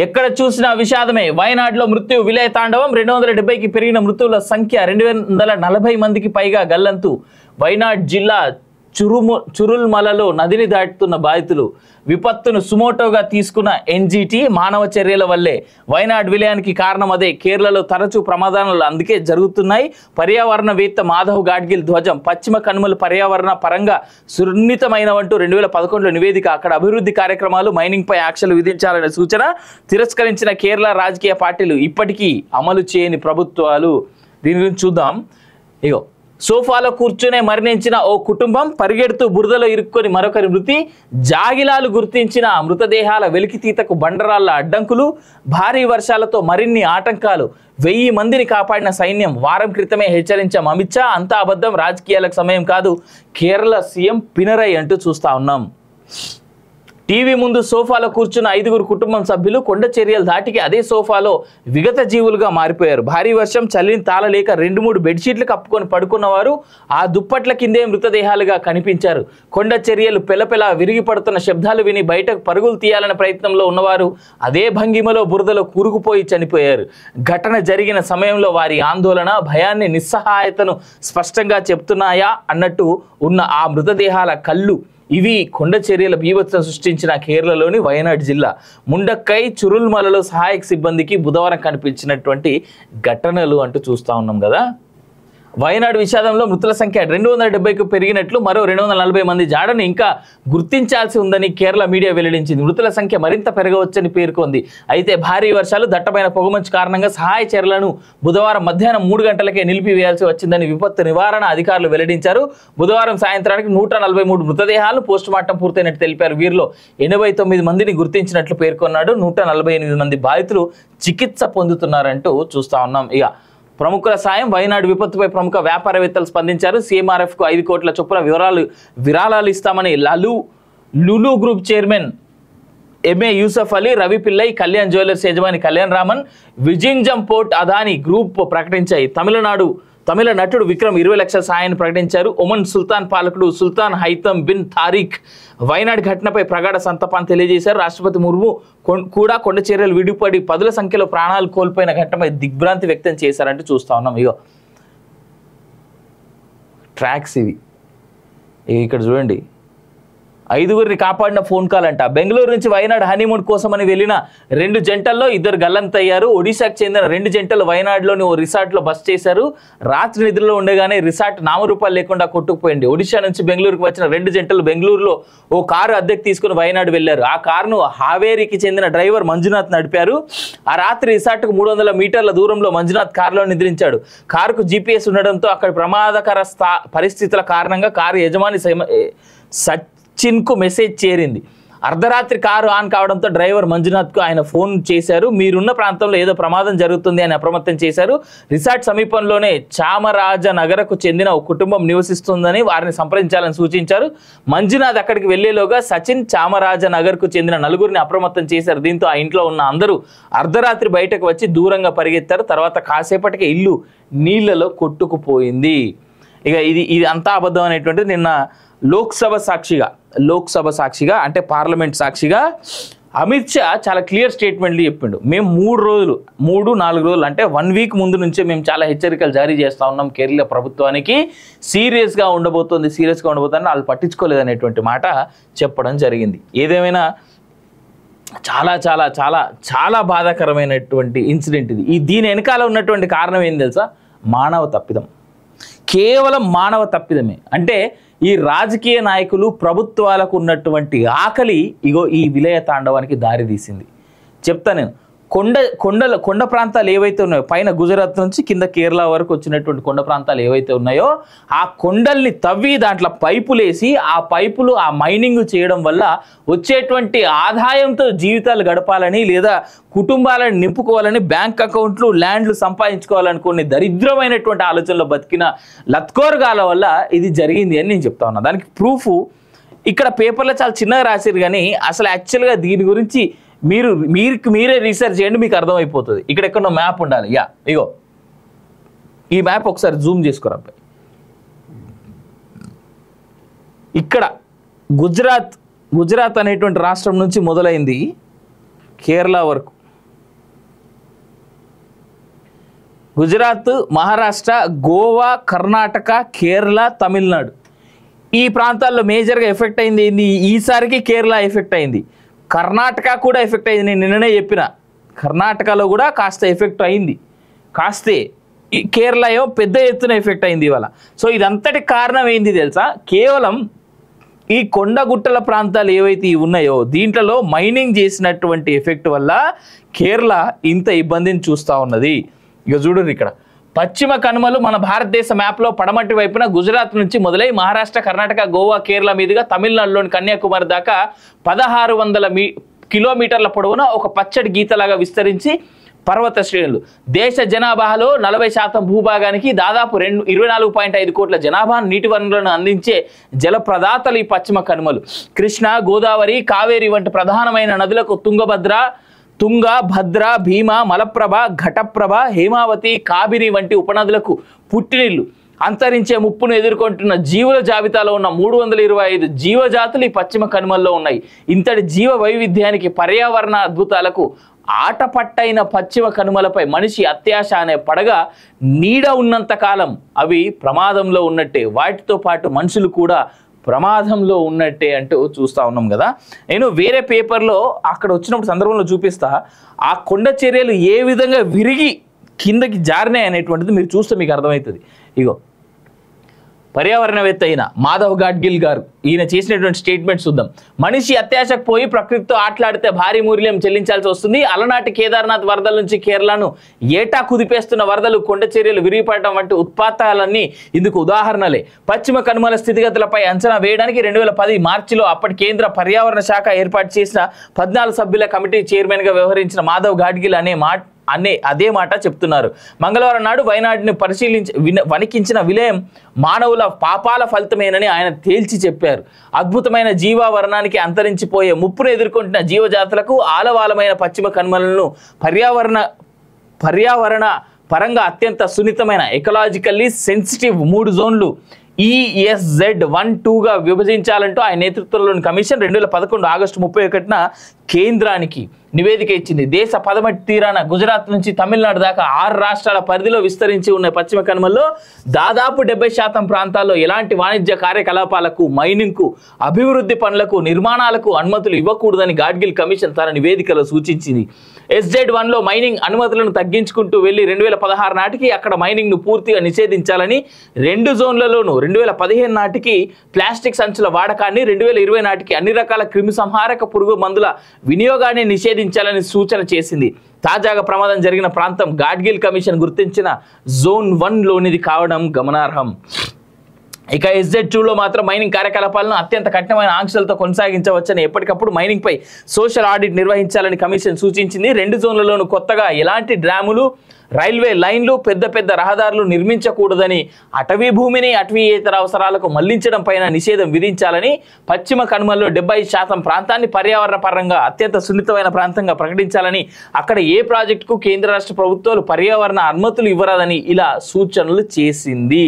ఎక్కడ చూసినా విషాదమే. వయనాడులో మృత్యు విలయ తాండవం. 270కి పెరిగిన మృతువుల సంఖ్య 240 మందికి పైగా గల్లంతు. వయనాడ్ జిల్లా చురుల్మలలో నదిని దాటుతున్న బాధితులు. విపత్తును సుమోటోగా తీసుకున్న ఎన్జీటీ మానవ చర్యల వల్లే వయనాడ్ విలయానికి కారణం అదే. కేరళలో తరచూ ప్రమాదాలు అందుకే జరుగుతున్నాయి. పర్యావరణవేత్త మాధవ్ గాడ్గిల్ ధ్వజం పశ్చిమ కనుమలు పర్యావరణ పరంగా సున్నితమైనవంటూ 2011లో నివేదిక. అక్కడ అభివృద్ధి కార్యక్రమాలు మైనింగ్ పై ఆంక్షలు విధించాలనే సూచన తిరస్కరించిన కేరళ రాజకీయ పార్టీలు, ఇప్పటికీ అమలు చేయని ప్రభుత్వాలు. దీని గురించి చూద్దాం. ఇగో, సోఫాలో కూర్చునే మరణించిన ఓ కుటుంబం, పరిగెడుతూ బురదలో ఇరుక్కొని మరొకరి మృతి, జాగిలాలు గుర్తించిన మృతదేహాల వెలికితీతకు బండరాళ్ల అడ్డంకులు, భారీ వర్షాలతో మరిన్ని ఆటంకాలు, 1000 మందిని కాపాడిన సైన్యం. వారం క్రితమే హెచ్చరించాం అమిత్ షా, అంతా అబద్ధం, రాజకీయాలకు సమయం కాదు, కేరళ సీఎం పినరై అంటూ చూస్తా ఉన్నాం. టీవీ ముందు సోఫాలో కూర్చున్న 5గురు కుటుంబం సభ్యులు కొండ చర్యలు దాటికి అదే సోఫాలో విగత జీవులుగా మారిపోయారు. భారీ వర్షం చల్లిని తాళలేక 2-3 బెడ్షీట్లు కప్పుకొని పడుకున్నవారు ఆ దుప్పట్ల కిందే మృతదేహాలుగా కనిపించారు. కొండ చర్యలు పెలపెలా విరిగి పడుతున్న శబ్దాలు విని బయటకు పరుగులు తీయాలనే ప్రయత్నంలో ఉన్నవారు అదే భంగిమలో బురదలో కూరుకుపోయి చనిపోయారు. ఘటన జరిగిన సమయంలో వారి ఆందోళన, భయాన్ని, నిస్సహాయతను స్పష్టంగా చెప్తున్నాయా అన్నట్టు ఉన్న ఆ మృతదేహాల కళ్ళు ఇవి కొండ చర్యల బీభత్సం సృష్టించిన కేరళలోని వయనాడ్ జిల్లా ముండక్కై చురుల్మలలో సహాయక సిబ్బందికి బుధవారం కనిపించినటువంటి ఘటనలు అంటూ చూస్తూ ఉన్నాం కదా. వయనాడు విషాదంలో మృతుల సంఖ్య 270కు పెరిగినట్లు, మరో 240 మంది జాడను ఇంకా గుర్తించాల్సి ఉందని కేరళ మీడియా వెల్లడించింది. మృతుల సంఖ్య మరింత పెరగవచ్చని పేర్కొంది. అయితే భారీ వర్షాలు, దట్టమైన పొగమంచు కారణంగా సహాయ చర్యలను బుధవారం మధ్యాహ్నం 3 గంటలకే నిలిపివేయాల్సి వచ్చిందని విపత్తు నివారణ అధికారులు వెల్లడించారు. బుధవారం సాయంత్రానికి 143 మృతదేహాలు పోస్టుమార్టం పూర్తయినట్టు తెలిపారు. వీరిలో 89 మందిని గుర్తించినట్లు పేర్కొన్నాడు. 148 మంది బాధితులు చికిత్స పొందుతున్నారంటూ చూస్తా ఉన్నాం. ఇక ప్రముఖుల సాయం. వయనాడు విపత్తుపై ప్రముఖ వ్యాపారవేత్తలు స్పందించారు. సీఎంఆర్ఎఫ్కు 5 కోట్ల చొప్పున విరాళాలు ఇస్తామని Lulu group chairman MA Yusuff Ali, Ravi Pillai, Kalyan jewellers యజమాని కళ్యాణ్ రామన్, విజింజం పోర్ట్ అదాని గ్రూప్ ప్రకటించాయి. తమిళ నటుడు విక్రమ్ 20 లక్షల సాయాన్ని ప్రకటించారు. ఒమన్ సుల్తాన్ పాలకుడు సుల్తాన్ హైతమ్ బిన్ తారిక్ వయనాడ్ ఘటనపై ప్రగాఢ సంతాపాన్ని తెలియజేశారు. రాష్ట్రపతి ముర్ము కూడా కొండ చర్యలు విడిపడి 10ల సంఖ్యలో ప్రాణాలు కోల్పోయిన ఘటనపై దిగ్భ్రాంతి వ్యక్తం చేశారంటూ చూస్తా ఉన్నాం. ఇగో ట్రాక్స్ ఇవి. ఇక్కడ చూడండి, 5గురిని కాపాడిన ఫోన్ కాల్ అంట. బెంగళూరు నుంచి వయనాడ్ హనీమూన్ కోసమని వెళ్ళిన 2 జంటల్లో 2 గల్లంతయ్యారు. ఒడిశాకు చెందిన 2 జంటలు వయనాడ్లోని ఓ రిసార్ట్లో బస చేశారు. రాత్రి నిద్రలో ఉండగానే రిసార్ట్ నామరూపాలు లేకుండా కొట్టుకుపోయింది. ఒడిశా నుంచి బెంగళూరుకు వచ్చిన 2 జంటలు బెంగళూరులో ఓ కారు అద్దెకు తీసుకుని వయనాడ్ వెళ్లారు. ఆ కారును హావేరికి చెందిన డ్రైవర్ మంజునాథ్ నడిపారు. ఆ రాత్రి రిసార్ట్కు 300 మీటర్ల దూరంలో మంజునాథ్ కారులో నిద్రించాడు. కారుకు జీపీఎస్ ఉండడంతో అక్కడ ప్రమాదకర పరిస్థితుల కారణంగా కారు యజమాని సచిన్కు మెసేజ్ చేరింది. అర్ధరాత్రి కారు ఆన్ కావడంతో డ్రైవర్ మంజునాథ్కు ఆయన ఫోన్ చేశారు. మీరున్న ప్రాంతంలో ఏదో ప్రమాదం జరుగుతుంది అని అప్రమత్తం చేశారు. రిసార్ట్ సమీపంలోనే చామరాజనగర్కు చెందిన ఒక కుటుంబం నివసిస్తుందని వారిని సంప్రదించాలని సూచించారు. మంజునాథ్ అక్కడికి వెళ్లేలోగా సచిన్ చామరాజనగర్కు చెందిన 4గురిని అప్రమత్తం చేశారు. దీంతో ఆ ఇంట్లో ఉన్న అందరూ అర్ధరాత్రి బయటకు వచ్చి దూరంగా పరిగెత్తారు. తర్వాత కాసేపటికి ఇల్లు నీళ్లలో కొట్టుకుపోయింది. ఇక ఇది అంతా అబద్ధం అనేటువంటిది నిన్న లోక్సభ సాక్షిగా అంటే పార్లమెంట్ సాక్షిగా అమిత్ షా చాలా క్లియర్ స్టేట్మెంట్లు చెప్పిండు. మేము 3-4 రోజులు అంటే 1 వీక్ ముందు నుంచే మేము చాలా హెచ్చరికలు జారీ చేస్తూ ఉన్నాం. కేరళ ప్రభుత్వానికి సీరియస్గా ఉండబోతుంది వాళ్ళు పట్టించుకోలేదనేటువంటి మాట చెప్పడం జరిగింది. ఏదేమైనా చాలా చాలా చాలా చాలా బాధాకరమైనటువంటి ఇన్సిడెంట్ ఇది. దీని వెనకాల ఉన్నటువంటి కారణం ఏం తెలుసా? మానవ తప్పిదం, కేవలం మానవ తప్పిదమే. అంటే ఈ రాజకీయ నాయకులు, ప్రభుత్వాలకు ఉన్నటువంటి ఆకలి ఇగో ఈ విలయ తాండవానికి దారి తీసింది. చెప్తా నేను. కొండ ప్రాంతాలు ఏవైతే ఉన్నాయో, పైన గుజరాత్ నుంచి కింద కేరళ వరకు వచ్చినటువంటి కొండ ప్రాంతాలు ఏవైతే ఉన్నాయో ఆ కొండల్ని తవ్వి దాంట్లో పైపులేసి ఆ పైపులు ఆ మైనింగ్ చేయడం వల్ల వచ్చేటువంటి ఆదాయంతో జీవితాలు గడపాలని లేదా కుటుంబాలను నింపుకోవాలని బ్యాంక్ అకౌంట్లు, ల్యాండ్లు సంపాదించుకోవాలని కొన్ని దరిద్రమైనటువంటి ఆలోచనలో బతికిన లత్కోర్గాల వల్ల ఇది జరిగింది అని నేను చెప్తా ఉన్నా. దానికి ప్రూఫ్ ఇక్కడ పేపర్లో చాలా చిన్నగా రాశారు, కానీ అసలు యాక్చువల్గా దీని గురించి మీరే రీసెర్చ్ చేయండి, మీకు అర్థమైపోతుంది. ఇక్కడ ఎక్కడో మ్యాప్ ఉండాలి. ఇగో ఈ మ్యాప్ ఒకసారి జూమ్ చేసుకోరా. ఇక్కడ గుజరాత్ అనేటువంటి రాష్ట్రం నుంచి మొదలైంది కేరళ వరకు. గుజరాత్, మహారాష్ట్ర, గోవా, కర్ణాటక, కేరళ, తమిళనాడు ఈ ప్రాంతాల్లో మేజర్గా ఎఫెక్ట్ అయింది ఏంది? ఈసారికి కేరళ ఎఫెక్ట్ అయింది, కర్ణాటక కూడా ఎఫెక్ట్ అయింది. నేను నిన్ననే చెప్పిన కర్ణాటకలో కూడా కాస్త ఎఫెక్ట్ అయింది, కాస్తే కేరళ ఏమో పెద్ద ఎత్తున ఎఫెక్ట్ అయింది ఇవాళ. సో ఇదంతటి కారణం ఏంది తెలుసా? కేవలం ఈ కొండగుట్టల ప్రాంతాలు ఏవైతే ఉన్నాయో దీంట్లో మైనింగ్ చేసినటువంటి ఎఫెక్ట్ వల్ల కేరళ ఇంత ఇబ్బందిని చూస్తూ ఉన్నది. ఇక చూడండి, ఇక్కడ పశ్చిమ కనుమలు మన భారతదేశ మ్యాప్లో పడమటి వైపున గుజరాత్ నుంచి మొదలై మహారాష్ట్ర, కర్ణాటక, గోవా, కేరళ మీదుగా తమిళనాడులోని కన్యాకుమారి దాకా 1600 కిలోమీటర్ల పొడవున ఒక పచ్చడి గీతలాగా విస్తరించి పర్వత శ్రేణులు. దేశ జనాభాలో 40% భూభాగానికి దాదాపు 24.5 కోట్ల జనాభా నీటి వనరులను అందించే జల ప్రదాతలు ఈ పశ్చిమ కనుమలు. కృష్ణ, గోదావరి, కావేరి వంటి ప్రధానమైన నదులకు తుంగ, భద్ర, భీమ, మలప్రభ, ఘటప్రభ, హేమావతి, కాబిని వంటి ఉపనదులకు పుట్టినిల్లు. అంతరించే ముప్పును ఎదుర్కొంటున్న జీవుల జాబితాలో ఉన్న 325 జీవజాతులు ఈ పశ్చిమ కనుమల్లో ఉన్నాయి. ఇంతటి జీవ వైవిధ్యానికి, పర్యావరణ అద్భుతాలకు ఆటపట్టైన పశ్చిమ కనుమలపై మనిషి అత్యాశ అనే పడగ నీడ ఉన్నంత కాలం అవి ప్రమాదంలో ఉన్నట్టే, వాటితో పాటు మనుషులు కూడా ప్రమాదంలో ఉన్నట్టే అంటూ చూస్తూ ఉన్నాం కదా. నేను వేరే పేపర్లో అక్కడ వచ్చినప్పుడు సందర్భంలో చూపిస్తా, ఆ కొండ చర్యలు ఏ విధంగా విరిగి కిందకి జారినాయి అనేటువంటిది మీరు చూస్తే మీకు అర్థమవుతుంది. ఇగో పర్యావరణవేత్త అయిన మాధవ్ గాడ్గిల్ గారు ఈయన చేసినటువంటి స్టేట్మెంట్స్ చూద్దాం. మనిషి అత్యాశకు పోయి ప్రకృతితో ఆటలాడితే భారీ మూల్యం చెల్లించాల్సి వస్తుంది. అలనాటి కేదార్నాథ్ వరదల నుంచి కేరళను ఏటా కుదిపేస్తున్న వరదలు, కొండ చర్యలు విరిగిపడటం వంటి ఉత్పాతాలన్నీ ఇందుకు ఉదాహరణలే. పశ్చిమ కనుమల స్థితిగతులపై అంచనా వేయడానికి 2010 మార్చిలో అప్పటి కేంద్ర పర్యావరణ శాఖ ఏర్పాటు చేసిన 14 సభ్యుల కమిటీ చైర్మన్గా వ్యవహరించిన మాధవ్ గాడ్గిల్ అదే మాట చెప్తున్నారు. మంగళవారం నాడు వైనాడుని వణికించిన విలయం మానవుల పాపాల ఫలితమేనని ఆయన తేల్చి చెప్పారు. అద్భుతమైన జీవావరణానికి అంతరించిపోయే ముప్పును ఎదుర్కొంటున్న జీవజాతులకు ఆలవాలమైన పశ్చిమ కనుమలను పర్యావరణ పరంగా అత్యంత సున్నితమైన ఎకలాజికల్లీ సెన్సిటివ్ 3 జోన్లు ESZ1-2గా విభజించాలంటూ ఆయన నేతృత్వంలోని కమిషన్ 2011 ఆగస్టు 31న కేంద్రానికి నివేదిక ఇచ్చింది. దేశ పదమటి తీరాన గుజరాత్ నుంచి తమిళనాడు దాకా 6 రాష్ట్రాల పరిధిలో విస్తరించి ఉన్న పశ్చిమ కనుమల్లో దాదాపు 70% ప్రాంతాల్లో ఎలాంటి వాణిజ్య కార్యకలాపాలకు, మైనింగ్కు, అభివృద్ధి పనులకు, నిర్మాణాలకు అనుమతులు ఇవ్వకూడదని గాడ్గిల్ కమిషన్ తన నివేదికలో సూచించింది. SZ1లో మైనింగ్ అనుమతులను తగ్గించుకుంటూ వెళ్లి 2016 నాటికి అక్కడ మైనింగ్ను పూర్తిగా నిషేధించాలని, 2 జోన్లలోనూ 2015 నాటికి ప్లాస్టిక్ సంచుల వాడకాన్ని, 2020 నాటికి అన్ని రకాల క్రిమిసంహారక పురుగు మందుల వినియోగాన్ని నిషేధించాలని సూచన చేసింది. తాజాగా ప్రమాదం జరిగిన ప్రాంతం గాడ్గిల్ కమిషన్ గుర్తించిన జోన్ 1లోనిది కావడం గమనార్హం. ఇక SZ2లో మాత్రం మైనింగ్ కార్యకలాపాలను అత్యంత కఠినమైన ఆంక్షలతో కొనసాగించవచ్చని, ఎప్పటికప్పుడు మైనింగ్ పై సోషల్ ఆడిట్ నిర్వహించాలని కమిషన్ సూచించింది. 2 జోన్లలోనూ కొత్తగా ఎలాంటి డ్యాములు, రైల్వే లైన్లు, పెద్ద రహదారులు నిర్మించకూడదని, అటవీ భూమిని అటవీయేతర అవసరాలకు మళ్లించడం పైన నిషేధం విధించాలని, పశ్చిమ కనుమల్లో 70% ప్రాంతాన్ని పర్యావరణ పరంగా అత్యంత సున్నితమైన ప్రాంతంగా ప్రకటించాలని, అక్కడ ఏ ప్రాజెక్టుకు కేంద్ర రాష్ట్ర ప్రభుత్వాలు పర్యావరణ అనుమతులు ఇవ్వరాదని ఇలా సూచనలు చేసింది.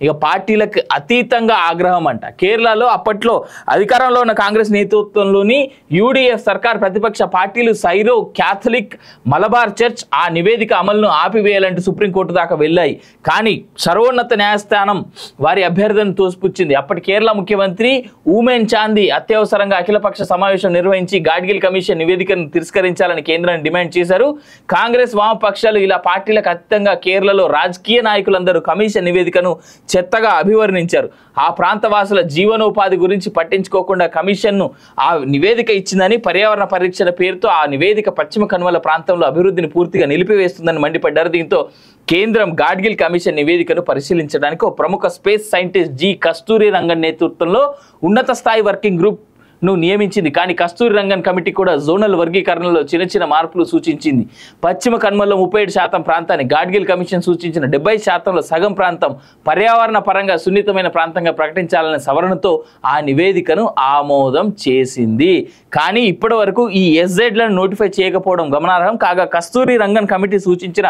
ఇక పార్టీలకు అతీతంగా ఆగ్రహం అంట. కేరళలో అప్పట్లో అధికారంలో ఉన్న కాంగ్రెస్ నేతృత్వంలోని UDF సర్కార్ ప్రతిపక్ష పార్టీలు సైరో క్యాథలిక్, మలబార్ చర్చ్ ఆ నివేదిక అమలును ఆపివేయాలంటూ సుప్రీంకోర్టు దాకా వెళ్ళాయి. కానీ సర్వోన్నత న్యాయస్థానం వారి అభ్యర్థనను తోసిపుచ్చింది. అప్పటి కేరళ ముఖ్యమంత్రి ఊమెన్ చాందీ అత్యవసరంగా అఖిలపక్ష సమావేశం నిర్వహించి గాడ్గిల్ కమిషన్ నివేదికను తిరస్కరించాలని కేంద్రాన్ని డిమాండ్ చేశారు. కాంగ్రెస్, వామపక్షాలు ఇలా పార్టీలకు అతీతంగా కేరళలో రాజకీయ నాయకులందరూ కమిషన్ నివేదికను చెత్తగా అభివర్ణించారు. ఆ ప్రాంత వాసుల జీవనోపాధి గురించి పట్టించుకోకుండా కమిషన్ను ఆ నివేదిక ఇచ్చిందని, పర్యావరణ పరీక్షల పేరుతో ఆ నివేదిక పశ్చిమ కనుమల ప్రాంతంలో అభివృద్ధిని పూర్తిగా నిలిపివేస్తుందని మండిపడ్డారు. దీంతో కేంద్రం గాడ్గిల్ కమిషన్ నివేదికను పరిశీలించడానికి ఒక ప్రముఖ స్పేస్ సైంటిస్ట్ G. కస్తూరి రంగన్ నేతృత్వంలో ఉన్నత స్థాయి వర్కింగ్ గ్రూప్ నియమించింది. కానీ కస్తూరి రంగన్ కమిటీ కూడా జోనల్ వర్గీకరణలో చిన్న మార్పులు సూచించింది. పశ్చిమ కనుమల్లో 37% ప్రాంతాన్ని గాడ్గిల్ కమిషన్ సూచించిన 70%లో సగం ప్రాంతం పర్యావరణ పరంగా సున్నితమైన ప్రాంతంగా ప్రకటించాలనే సవరణతో ఆ నివేదికను ఆమోదం చేసింది. కానీ ఇప్పటి వరకు ఈ SZలను నోటిఫై చేయకపోవడం గమనార్హం. కాగా కస్తూరి రంగన్ కమిటీ సూచించిన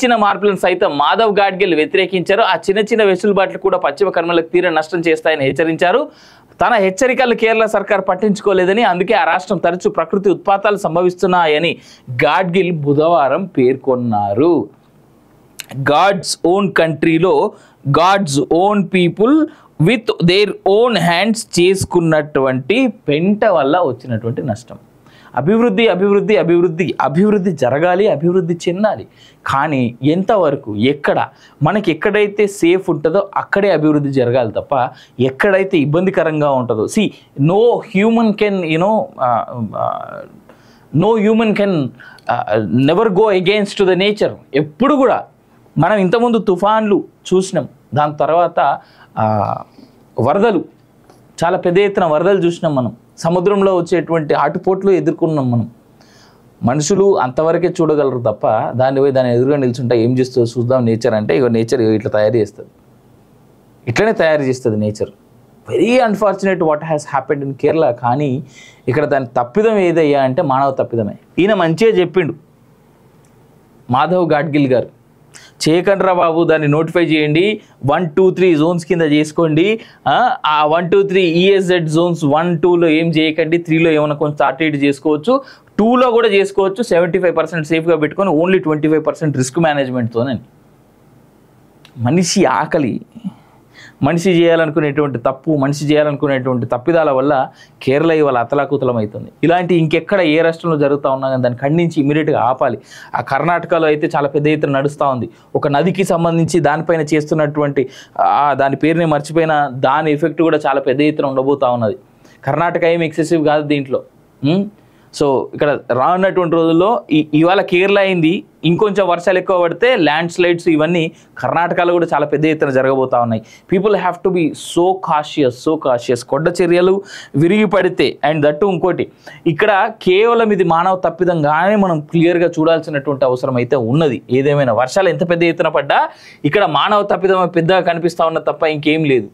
చిన్న మార్పులను సైతం మాధవ్ గాడ్గిల్ వ్యతిరేకించారు. ఆ చిన్న వెసులుబాట్లు కూడా పశ్చిమ కనుమలకు తీర నష్టం చేస్తాయని హెచ్చరించారు. తన హెచ్చరికలు కేరళ సర్కార్ పట్టించుకోలేదని, అందుకే ఆ రాష్ట్రం తరచూ ప్రకృతి ఉత్పాతాలు సంభవిస్తున్నాయని గాడ్గిల్ బుధవారం పేర్కొన్నారు. గాడ్స్ ఓన్ కంట్రీలో God's own people with their own hands చేసుకున్నటువంటి పెంట వల్ల వచ్చినటువంటి నష్టం. అభివృద్ధి అభివృద్ధి అభివృద్ధి అభివృద్ధి జరగాలి, అభివృద్ధి చెందాలి. కానీ ఎంతవరకు, ఎక్కడ మనకి ఎక్కడైతే సేఫ్ ఉంటుందో అక్కడే అభివృద్ధి జరగాలి తప్ప ఎక్కడైతే ఇబ్బందికరంగా ఉంటుందో. No human can no human can never go against the nature. ఎప్పుడు కూడా మనం ఇంతకుముందు తుఫాన్లు చూసినాం, దాని తర్వాత వరదలు, చాలా పెద్ద ఎత్తున వరదలు చూసినాం మనం. సముద్రంలో వచ్చేటువంటి ఆటుపోట్లు ఎదుర్కొన్నాం మనం. మనుషులు అంతవరకే చూడగలరు తప్ప దాన్ని ఎదురుగా నిల్చుంటా ఏం చేస్తుందో చూద్దాం నేచర్ అంటే, ఇక నేచర్ ఇట్లా తయారు చేస్తుంది, ఇట్లనే తయారు చేస్తుంది nature. Very unfortunate what has happened in Kerala. కానీ ఇక్కడ దాని తప్పిదం ఏదయ్యా అంటే మానవ తప్పిదమే. ఈయన మంచిగా చెప్పిండు మాధవ్ గాడ్గిల్ గారు, చేయకండ్రా బాబు, దాన్ని నోటిఫై చేయండి, 1, 2, 3 జోన్స్ కింద చేసుకోండి. ఆ 1, 2, 3 ESZ జోన్స్ 1, 2లో ఏం చేయకండి, 3లో ఏమైనా కొంచెం అటు ఇటు చేసుకోవచ్చు, 2లో కూడా చేసుకోవచ్చు, 75% సేఫ్గా పెట్టుకొని ఓన్లీ 25% రిస్క్ మేనేజ్మెంట్తోనే. మనిషి ఆకలి, మనిషి చేయాలనుకునేటువంటి తప్పు, మనిషి చేయాలనుకునేటువంటి తప్పిదాల వల్ల కేరళ ఇవాళ అతలాకుతలం అవుతుంది. ఇలాంటి ఇంకెక్కడ ఏ రాష్ట్రంలో జరుగుతూ ఉన్నా కానీ దాన్ని ఖండించి ఇమీడియట్గా ఆపాలి. ఆ కర్ణాటకలో అయితే చాలా పెద్ద ఎత్తున నడుస్తూ ఉంది. ఒక నదికి సంబంధించి దానిపైన చేస్తున్నటువంటి దాని పేరుని మర్చిపోయిన దాని ఎఫెక్ట్ కూడా చాలా పెద్ద ఎత్తున ఉండబోతూ ఉన్నది. కర్ణాటక ఏమి ఎక్సెసివ్ కాదు దీంట్లో. సో ఇక్కడ రానున్నటువంటి రోజుల్లో ఇవాళ కేరళ అయింది, ఇంకొంచెం వర్షాలు ఎక్కువ పడితే ల్యాండ్ స్లైడ్స్ ఇవన్నీ కర్ణాటకలో కూడా చాలా పెద్ద ఎత్తున జరగబోతూ ఉన్నాయి. People have to be so cautious. కొండ చర్యలు విరిగి పడితే, అండ్ దట్టు ఇంకోటి, ఇక్కడ కేవలం ఇది మానవ తప్పిదంగానే మనం క్లియర్గా చూడాల్సినటువంటి అవసరం అయితే ఉన్నది. ఏదేమైనా వర్షాలు ఎంత పెద్ద ఎత్తున పడ్డా ఇక్కడ మానవ తప్పిదం పెద్దగా కనిపిస్తూ ఉన్న తప్ప ఇంకేం లేదు.